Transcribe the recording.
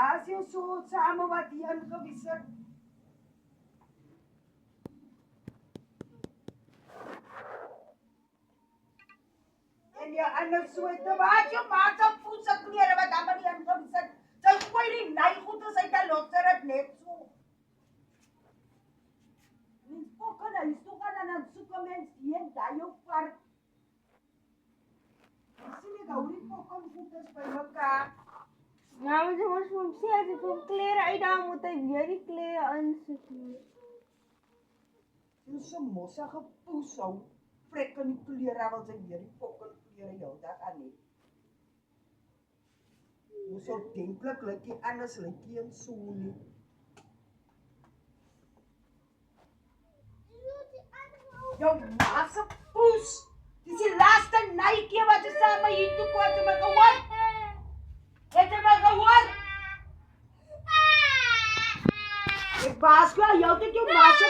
As jy so saam wat hier ingewis het. En jy anders so te wat jy maak op voetse klere wat dan maar die ingewis het. Sy gooi die nei goed as hy te lotter het net so. Mens pokken hy is toch aan dan soek 'n mens hier daai op park. Sien jy gou die pokken goed is by mekaar. Nou moet ons vir hom sê as hy vir hom klere uitdaag moet hy weer die klere insit. Jy so mossige poes hou. Vrek in die klere wil sy weer die pokken klere jou dag aan nie. Jy so denklik lyk jy anders lyk jy en so nie. Jou masse poes. Dis die laaste naaikie wat jy saam met hier toe kwam te my gehoor. Het jy my gehoor? Ek baas jou, jou dit jou masse